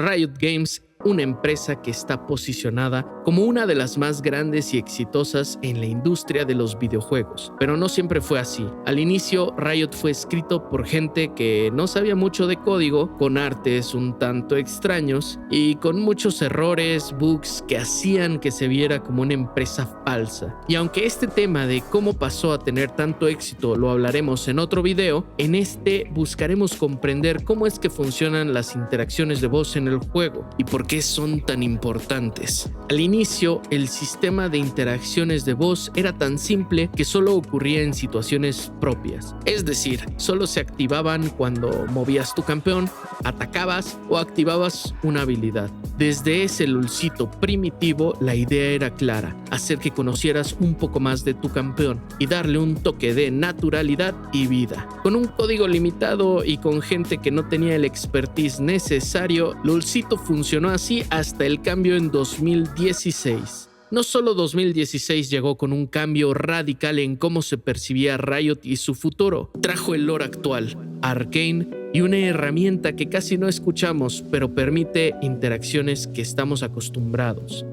Riot Games, una empresa que está posicionada como una de las más grandes y exitosas en la industria de los videojuegos. Pero no siempre fue así. Al inicio, Riot fue escrito por gente que no sabía mucho de código, con artes un tanto extraños y con muchos errores, bugs que hacían que se viera como una empresa falsa. Y aunque este tema de cómo pasó a tener tanto éxito lo hablaremos en otro video, en este buscaremos comprender cómo es que funcionan las interacciones de voz en el juego y por qué son tan importantes. Al inicio, el sistema de interacciones de voz era tan simple que solo ocurría en situaciones propias. Es decir, solo se activaban cuando movías tu campeón, atacabas o activabas una habilidad. Desde ese LOLcito primitivo, la idea era clara: hacer que conocieras un poco más de tu campeón y darle un toque de naturalidad y vida. Con un código limitado y con gente que no tenía el expertise necesario, LOLcito funcionó así hasta el cambio en 2016. No solo 2016 llegó con un cambio radical en cómo se percibía Riot y su futuro, trajo el lore actual, Arcane, y una herramienta que casi no escuchamos, pero permite interacciones que estamos acostumbrados.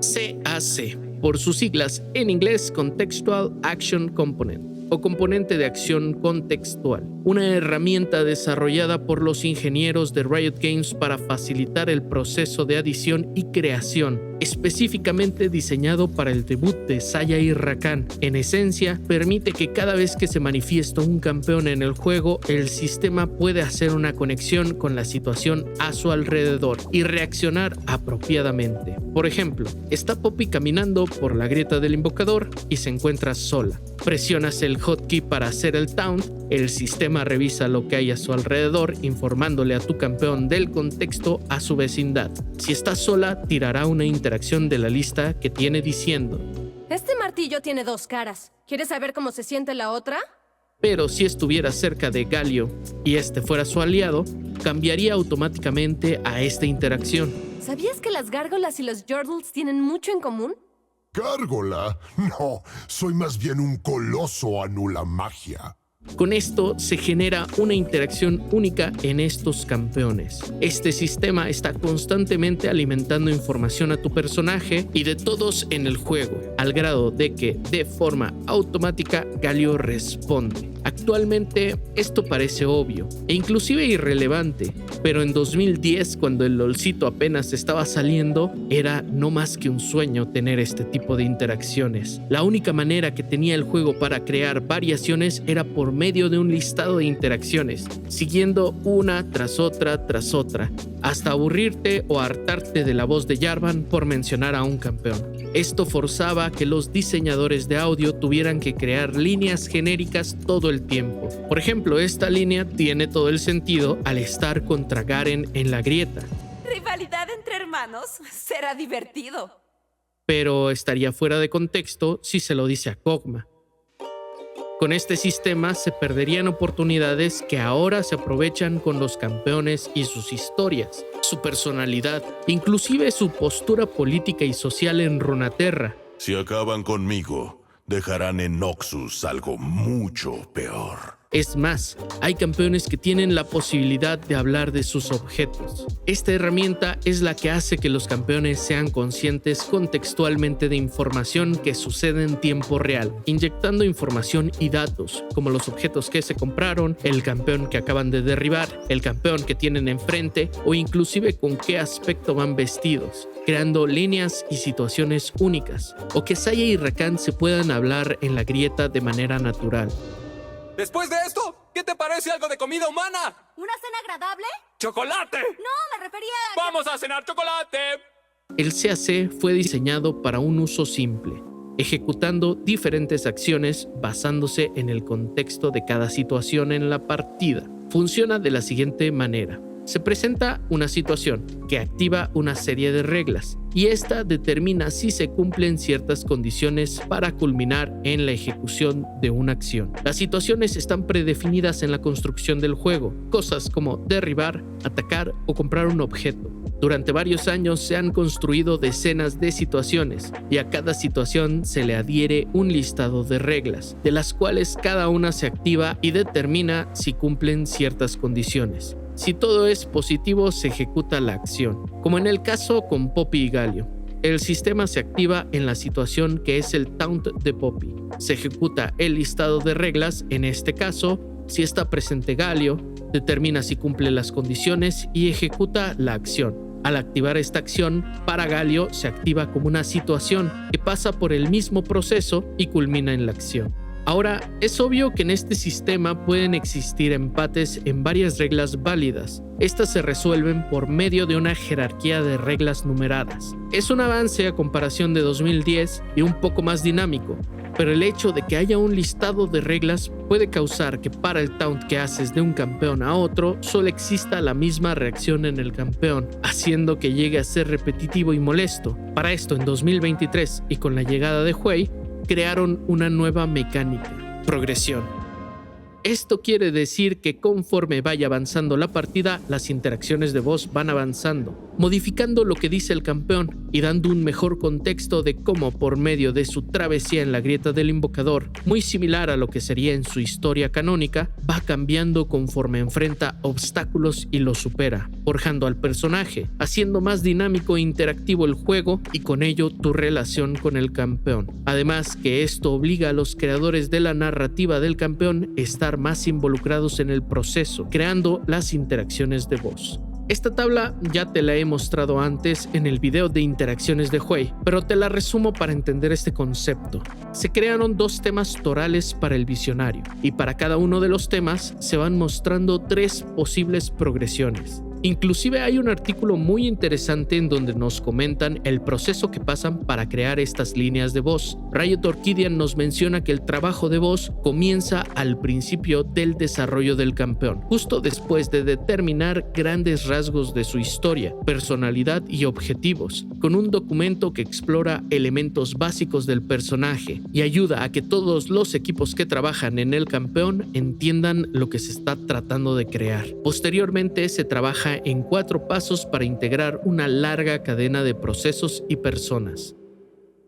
CAC, por sus siglas en inglés Contextual Action Component, o componente de acción contextual, una herramienta desarrollada por los ingenieros de Riot Games para facilitar el proceso de adición y creación, específicamente diseñado para el debut de Xayah y Rakan. En esencia, permite que cada vez que se manifiesta un campeón en el juego, el sistema puede hacer una conexión con la situación a su alrededor y reaccionar apropiadamente. Por ejemplo, está Poppy caminando por la grieta del invocador y se encuentra sola. Presionas el hotkey para hacer el taunt, el sistema revisa lo que hay a su alrededor, informándole a tu campeón del contexto a su vecindad. Si está sola, tirará una interacción de la lista que tiene diciendo: este martillo tiene dos caras. ¿Quieres saber cómo se siente la otra? Pero si estuviera cerca de Galio y este fuera su aliado, cambiaría automáticamente a esta interacción. ¿Sabías que las gárgolas y los yordles tienen mucho en común? ¿Gárgola? No, soy más bien un coloso anula magia. Con esto se genera una interacción única en estos campeones. Este sistema está constantemente alimentando información a tu personaje y de todos en el juego, al grado de que de forma automática Galio responde. Actualmente esto parece obvio e inclusive irrelevante, pero en 2010, cuando el LOLcito apenas estaba saliendo, era no más que un sueño tener este tipo de interacciones. La única manera que tenía el juego para crear variaciones era por medio de un listado de interacciones, siguiendo una tras otra, hasta aburrirte o hartarte de la voz de Jarvan, por mencionar a un campeón. Esto forzaba que los diseñadores de audio tuvieran que crear líneas genéricas todo el tiempo. Por ejemplo, esta línea tiene todo el sentido al estar contra Garen en la grieta. ¿Rivalidad entre hermanos? Será divertido. Pero estaría fuera de contexto si se lo dice a Kog'Maw. Con este sistema se perderían oportunidades que ahora se aprovechan con los campeones y sus historias, su personalidad, inclusive su postura política y social en Runeterra. Si acaban conmigo, dejarán en Noxus algo mucho peor. Es más, hay campeones que tienen la posibilidad de hablar de sus objetos. Esta herramienta es la que hace que los campeones sean conscientes contextualmente de información que sucede en tiempo real, inyectando información y datos, como los objetos que se compraron, el campeón que acaban de derribar, el campeón que tienen enfrente o inclusive con qué aspecto van vestidos, creando líneas y situaciones únicas, o que Xayah y Rakan se puedan hablar en la grieta de manera natural. Después de esto, ¿qué te parece algo de comida humana? ¿Una cena agradable? ¡Chocolate! No, me refería a... ¡Vamos a cenar chocolate! El CAC fue diseñado para un uso simple, ejecutando diferentes acciones basándose en el contexto de cada situación en la partida. Funciona de la siguiente manera. Se presenta una situación que activa una serie de reglas y esta determina si se cumplen ciertas condiciones para culminar en la ejecución de una acción. Las situaciones están predefinidas en la construcción del juego, cosas como derribar, atacar o comprar un objeto. Durante varios años se han construido decenas de situaciones y a cada situación se le adhiere un listado de reglas, de las cuales cada una se activa y determina si cumplen ciertas condiciones. Si todo es positivo, se ejecuta la acción, como en el caso con Poppy y Galio. El sistema se activa en la situación que es el taunt de Poppy. Se ejecuta el listado de reglas, en este caso, si está presente Galio, determina si cumple las condiciones y ejecuta la acción. Al activar esta acción, para Galio se activa como una situación que pasa por el mismo proceso y culmina en la acción. Ahora, es obvio que en este sistema pueden existir empates en varias reglas válidas. Estas se resuelven por medio de una jerarquía de reglas numeradas. Es un avance a comparación de 2010 y un poco más dinámico, pero el hecho de que haya un listado de reglas puede causar que para el taunt que haces de un campeón a otro solo exista la misma reacción en el campeón, haciendo que llegue a ser repetitivo y molesto. Para esto, en 2023 y con la llegada de Huey, crearon una nueva mecánica: progresión. Esto quiere decir que conforme vaya avanzando la partida, las interacciones de voz van avanzando, modificando lo que dice el campeón y dando un mejor contexto de cómo, por medio de su travesía en la grieta del invocador, muy similar a lo que sería en su historia canónica, va cambiando conforme enfrenta obstáculos y los supera, forjando al personaje, haciendo más dinámico e interactivo el juego y con ello tu relación con el campeón. Además que esto obliga a los creadores de la narrativa del campeón a estar más involucrados en el proceso, creando las interacciones de voz. Esta tabla ya te la he mostrado antes en el video de interacciones de Huey, pero te la resumo para entender este concepto. Se crearon 2 temas torales para el visionario, y para cada uno de los temas se van mostrando 3 posibles progresiones. Inclusive hay un artículo muy interesante en donde nos comentan el proceso que pasan para crear estas líneas de voz. Riot Orchidian nos menciona que el trabajo de voz comienza al principio del desarrollo del campeón, justo después de determinar grandes rasgos de su historia, personalidad y objetivos, con un documento que explora elementos básicos del personaje y ayuda a que todos los equipos que trabajan en el campeón entiendan lo que se está tratando de crear. Posteriormente se trabaja en 4 pasos para integrar una larga cadena de procesos y personas.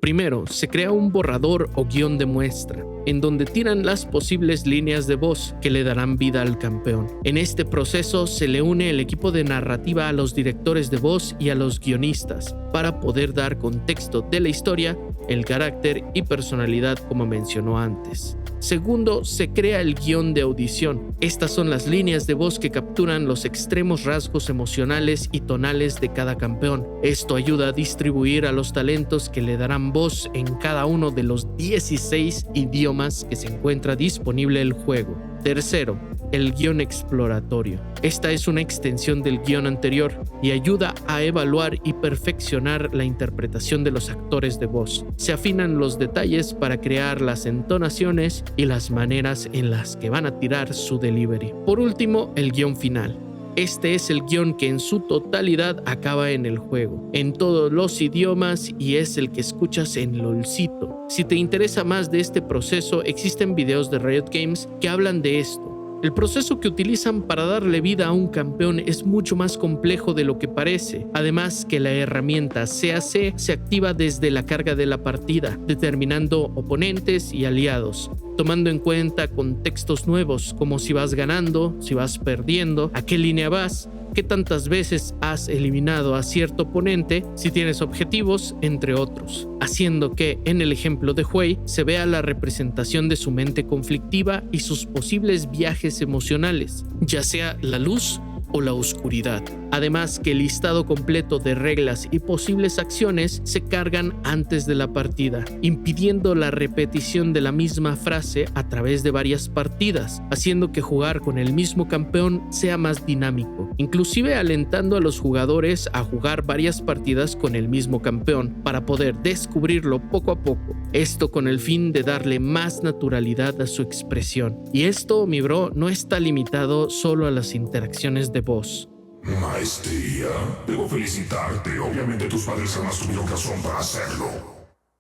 Primero, se crea un borrador o guión de muestra, en donde tiran las posibles líneas de voz que le darán vida al campeón. En este proceso se le une el equipo de narrativa a los directores de voz y a los guionistas, para poder dar contexto de la historia, el carácter y personalidad como mencionó antes. Segundo, se crea el guión de audición. Estas son las líneas de voz que capturan los extremos rasgos emocionales y tonales de cada campeón. Esto ayuda a distribuir a los talentos que le darán voz en cada uno de los 16 idiomas que se encuentra disponible el juego. Tercero, el guión exploratorio. Esta es una extensión del guión anterior y ayuda a evaluar y perfeccionar la interpretación de los actores de voz. Se afinan los detalles para crear las entonaciones y las maneras en las que van a tirar su delivery. Por último, el guión final. Este es el guión que en su totalidad acaba en el juego, en todos los idiomas, y es el que escuchas en LOLcito. Si te interesa más de este proceso, existen videos de Riot Games que hablan de esto. El proceso que utilizan para darle vida a un campeón es mucho más complejo de lo que parece, además que la herramienta CAC se activa desde la carga de la partida, determinando oponentes y aliados, tomando en cuenta contextos nuevos como si vas ganando, si vas perdiendo, a qué línea vas, qué tantas veces has eliminado a cierto oponente, si tienes objetivos, entre otros, haciendo que, en el ejemplo de Huey, se vea la representación de su mente conflictiva y sus posibles viajes emocionales, ya sea la luz o la oscuridad. Además que el listado completo de reglas y posibles acciones se cargan antes de la partida, impidiendo la repetición de la misma frase a través de varias partidas, haciendo que jugar con el mismo campeón sea más dinámico, inclusive alentando a los jugadores a jugar varias partidas con el mismo campeón para poder descubrirlo poco a poco, esto con el fin de darle más naturalidad a su expresión. Y esto, mi bro, no está limitado solo a las interacciones de voz. Maestría, debo felicitarte. Obviamente tus padres jamás tuvieron razón para hacerlo.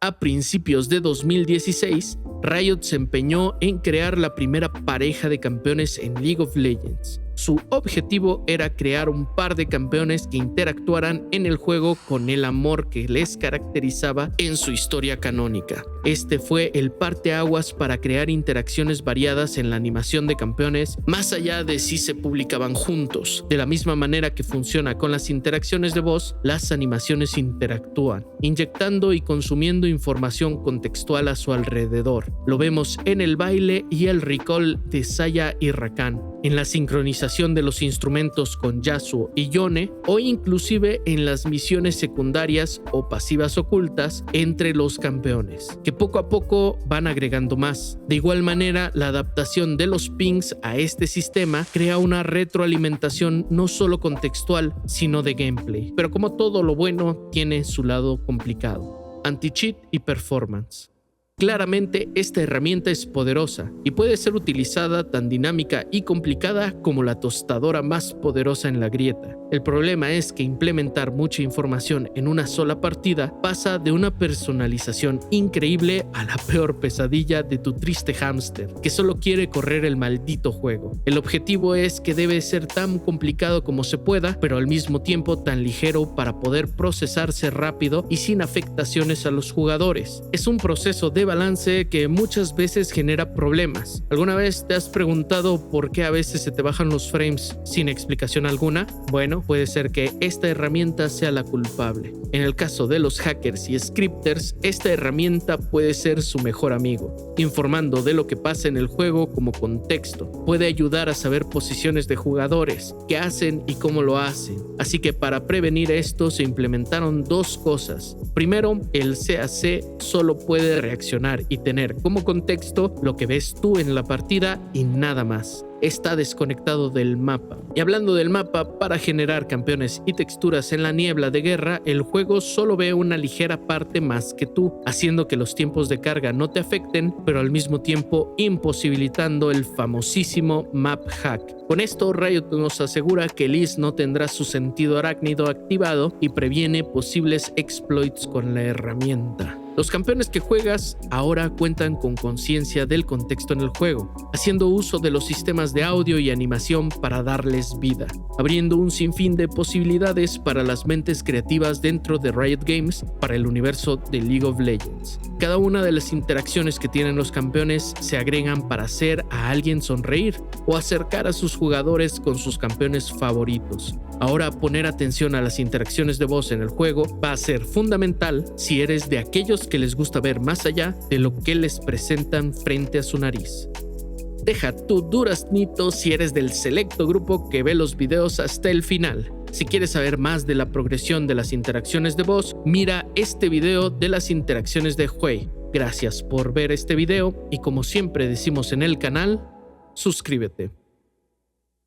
A principios de 2016, Riot se empeñó en crear la primera pareja de campeones en League of Legends. Su objetivo era crear un par de campeones que interactuaran en el juego con el amor que les caracterizaba en su historia canónica. Este fue el parteaguas para crear interacciones variadas en la animación de campeones, más allá de si se publicaban juntos. De la misma manera que funciona con las interacciones de voz, las animaciones interactúan, inyectando y consumiendo información contextual a su alrededor. Lo vemos en el baile y el recall de Saya y Rakan, en la sincronización de los instrumentos con Yasuo y Yone, o inclusive en las misiones secundarias o pasivas ocultas entre los campeones, que poco a poco van agregando más. De igual manera, la adaptación de los pings a este sistema crea una retroalimentación no solo contextual, sino de gameplay. Pero como todo lo bueno, tiene su lado complicado. Anti-cheat y performance. Claramente, esta herramienta es poderosa y puede ser utilizada tan dinámica y complicada como la tostadora más poderosa en la grieta. El problema es que implementar mucha información en una sola partida pasa de una personalización increíble a la peor pesadilla de tu triste hámster, que solo quiere correr el maldito juego. El objetivo es que debe ser tan complicado como se pueda, pero al mismo tiempo tan ligero para poder procesarse rápido y sin afectaciones a los jugadores. Es un proceso de balance que muchas veces genera problemas. ¿Alguna vez te has preguntado por qué a veces se te bajan los frames sin explicación alguna? Bueno, puede ser que esta herramienta sea la culpable. En el caso de los hackers y scripters, esta herramienta puede ser su mejor amigo, informando de lo que pasa en el juego como contexto. Puede ayudar a saber posiciones de jugadores, qué hacen y cómo lo hacen. Así que para prevenir esto se implementaron dos cosas. Primero, el CAC solo puede reaccionar y tener como contexto lo que ves tú en la partida y nada más. Está desconectado del mapa. Y hablando del mapa, para generar campeones y texturas en la niebla de guerra, el juego solo ve una ligera parte más que tú, haciendo que los tiempos de carga no te afecten, pero al mismo tiempo imposibilitando el famosísimo map hack. Con esto, Riot nos asegura que Liz no tendrá su sentido arácnido activado y previene posibles exploits con la herramienta. Los campeones que juegas ahora cuentan con conciencia del contexto en el juego, haciendo uso de los sistemas de audio y animación para darles vida, abriendo un sinfín de posibilidades para las mentes creativas dentro de Riot Games para el universo de League of Legends. Cada una de las interacciones que tienen los campeones se agregan para hacer a alguien sonreír o acercar a sus jugadores con sus campeones favoritos. Ahora, poner atención a las interacciones de voz en el juego va a ser fundamental si eres de aquellos que les gusta ver más allá de lo que les presentan frente a su nariz. Deja tu duraznito si eres del selecto grupo que ve los videos hasta el final. Si quieres saber más de la progresión de las interacciones de voz, mira este video de las interacciones de Hwei. Gracias por ver este video y como siempre decimos en el canal, suscríbete.